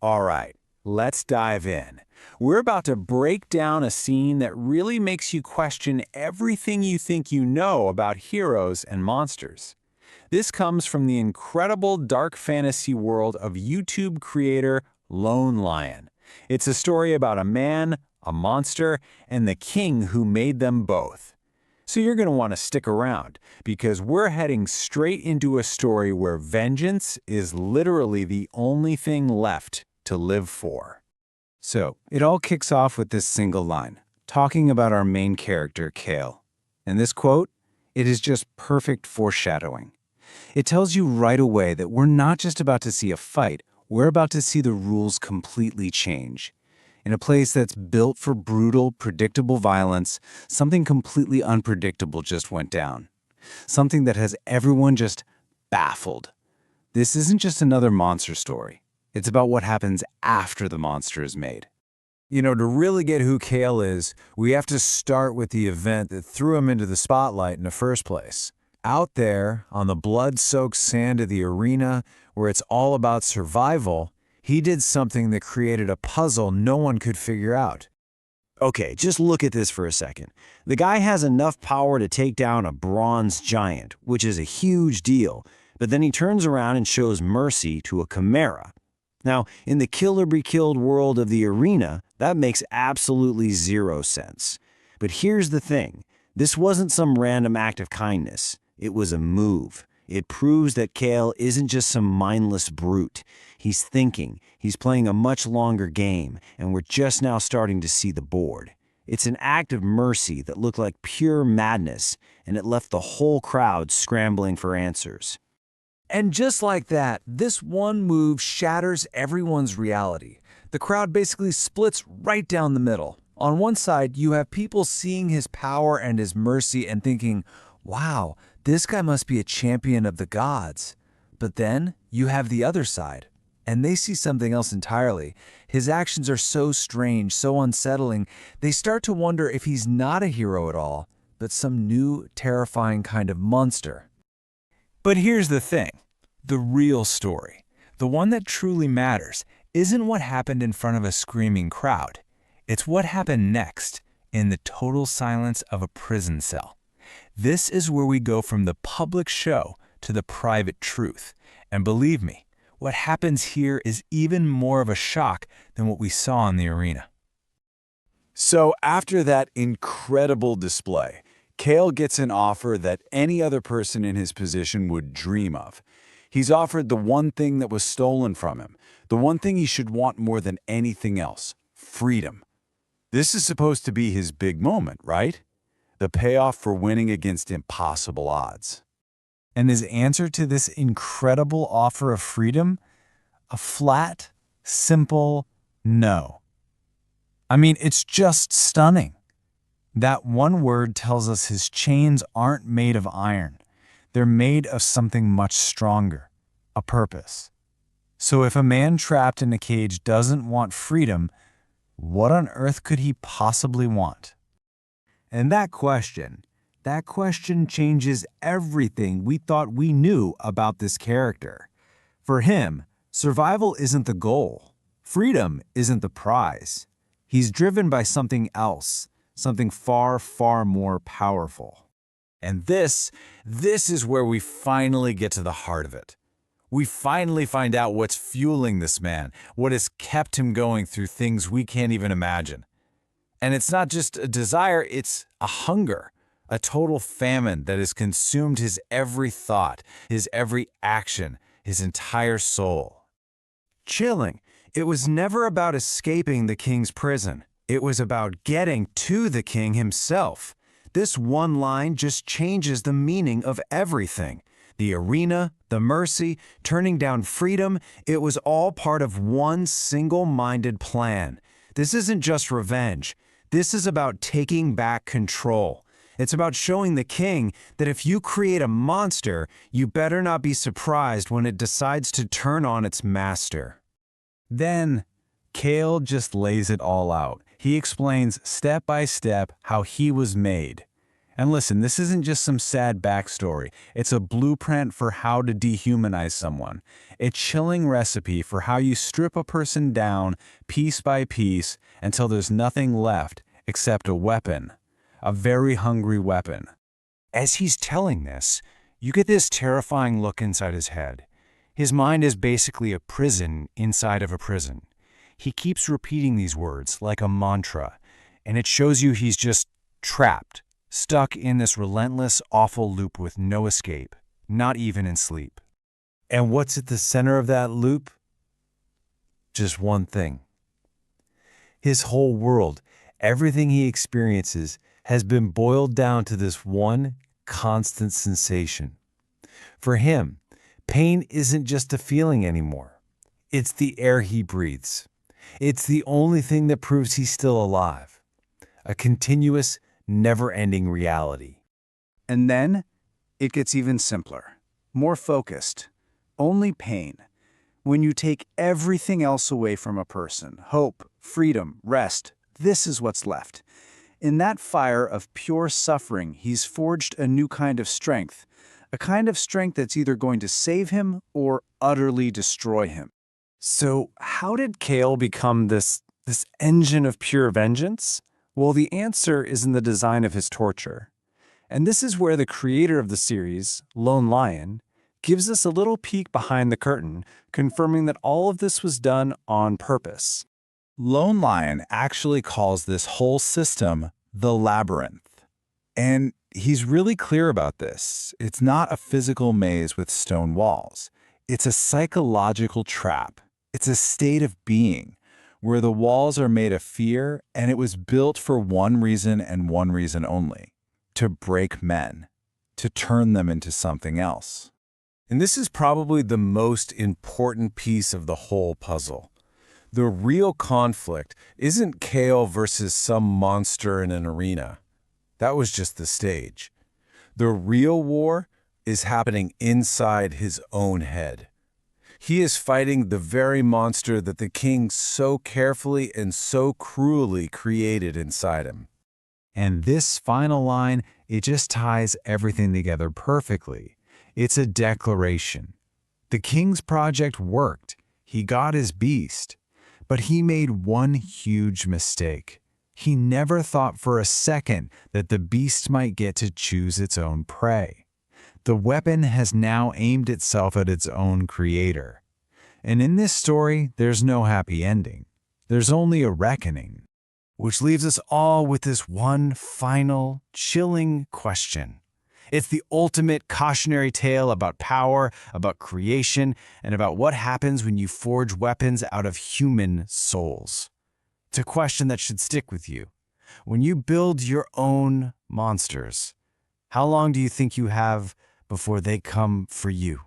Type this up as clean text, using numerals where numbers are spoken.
All right, let's dive in. We're about to break down a scene that really makes you question everything you think you know about heroes and monsters. This comes from the incredible dark fantasy world of YouTube creator Lone Lion. It's a story about a man, a monster, and the king who made them both. So you're going to want to stick around, because we're heading straight into a story where vengeance is literally the only thing left to live for. So, it all kicks off with this single line, talking about our main character, Kale. And this quote, it is just perfect foreshadowing. It tells you right away that we're not just about to see a fight, we're about to see the rules completely change. In a place that's built for brutal, predictable violence, something completely unpredictable just went down. Something that has everyone just baffled. This isn't just another monster story. It's about what happens after the monster is made. You know, to really get who Kale is, we have to start with the event that threw him into the spotlight in the first place. Out there, on the blood-soaked sand of the arena, where it's all about survival, he did something that created a puzzle no one could figure out. Okay, just look at this for a second. The guy has enough power to take down a bronze giant, which is a huge deal, but then he turns around and shows mercy to a chimera. Now, in the kill-or-be-killed world of the arena, that makes absolutely zero sense. But here's the thing. This wasn't some random act of kindness. It was a move. It proves that Kale isn't just some mindless brute. He's thinking, he's playing a much longer game, and we're just now starting to see the board. It's an act of mercy that looked like pure madness, and it left the whole crowd scrambling for answers. And just like that, this one move shatters everyone's reality. The crowd basically splits right down the middle. On one side, you have people seeing his power and his mercy and thinking, wow, this guy must be a champion of the gods. But then you have the other side, and they see something else entirely. His actions are so strange, so unsettling, they start to wonder if he's not a hero at all, but some new, terrifying kind of monster. But here's the thing. The real story, the one that truly matters, isn't what happened in front of a screaming crowd. It's what happened next, in the total silence of a prison cell. This is where we go from the public show to the private truth. And believe me, what happens here is even more of a shock than what we saw in the arena. So after that incredible display, Kale gets an offer that any other person in his position would dream of. He's offered the one thing that was stolen from him, the one thing he should want more than anything else, freedom. This is supposed to be his big moment, right? The payoff for winning against impossible odds. And his answer to this incredible offer of freedom? A flat, simple no. I mean, it's just stunning. That one word tells us his chains aren't made of iron. They're made of something much stronger, a purpose. So if a man trapped in a cage doesn't want freedom, what on earth could he possibly want? And that question changes everything we thought we knew about this character. For him, survival isn't the goal. Freedom isn't the prize. He's driven by something else, something far, far more powerful. And this is where we finally get to the heart of it. We finally find out what's fueling this man, what has kept him going through things we can't even imagine. And it's not just a desire, it's a hunger, a total famine that has consumed his every thought, his every action, his entire soul. Chilling. It was never about escaping the king's prison. It was about getting to the king himself. This one line just changes the meaning of everything. The arena, the mercy, turning down freedom, it was all part of one single-minded plan. This isn't just revenge. This is about taking back control. It's about showing the king that if you create a monster, you better not be surprised when it decides to turn on its master. Then, Kale just lays it all out. He explains step by step how he was made. And listen, this isn't just some sad backstory. It's a blueprint for how to dehumanize someone. A chilling recipe for how you strip a person down piece by piece until there's nothing left except a weapon. A very hungry weapon. As he's telling this, you get this terrifying look inside his head. His mind is basically a prison inside of a prison. He keeps repeating these words like a mantra, and it shows you he's just trapped, stuck in this relentless, awful loop with no escape, not even in sleep. And what's at the center of that loop? Just one thing. His whole world, everything he experiences, has been boiled down to this one constant sensation. For him, pain isn't just a feeling anymore. It's the air he breathes. It's the only thing that proves he's still alive. A continuous, never-ending reality. And then it gets even simpler, more focused. Only pain. When you take everything else away from a person, hope, freedom, rest, this is what's left. In that fire of pure suffering, he's forged a new kind of strength, a kind of strength that's either going to save him or utterly destroy him. So how did Kale become this engine of pure vengeance? Well, the answer is in the design of his torture. And this is where the creator of the series, Lone Lion, gives us a little peek behind the curtain, confirming that all of this was done on purpose. Lone Lion actually calls this whole system the Labyrinth. And he's really clear about this. It's not a physical maze with stone walls. It's a psychological trap. It's a state of being where the walls are made of fear, and it was built for one reason and one reason only: to break men, to turn them into something else. And this is probably the most important piece of the whole puzzle. The real conflict isn't Kale versus some monster in an arena. That was just the stage. The real war is happening inside his own head. He is fighting the very monster that the king so carefully and so cruelly created inside him. And this final line, it just ties everything together perfectly. It's a declaration. The king's project worked. He got his beast. But he made one huge mistake. He never thought for a second that the beast might get to choose its own prey. The weapon has now aimed itself at its own creator. And in this story, there's no happy ending. There's only a reckoning. Which leaves us all with this one final, chilling question. It's the ultimate cautionary tale about power, about creation, and about what happens when you forge weapons out of human souls. It's a question that should stick with you. When you build your own monsters, how long do you think you have before they come for you?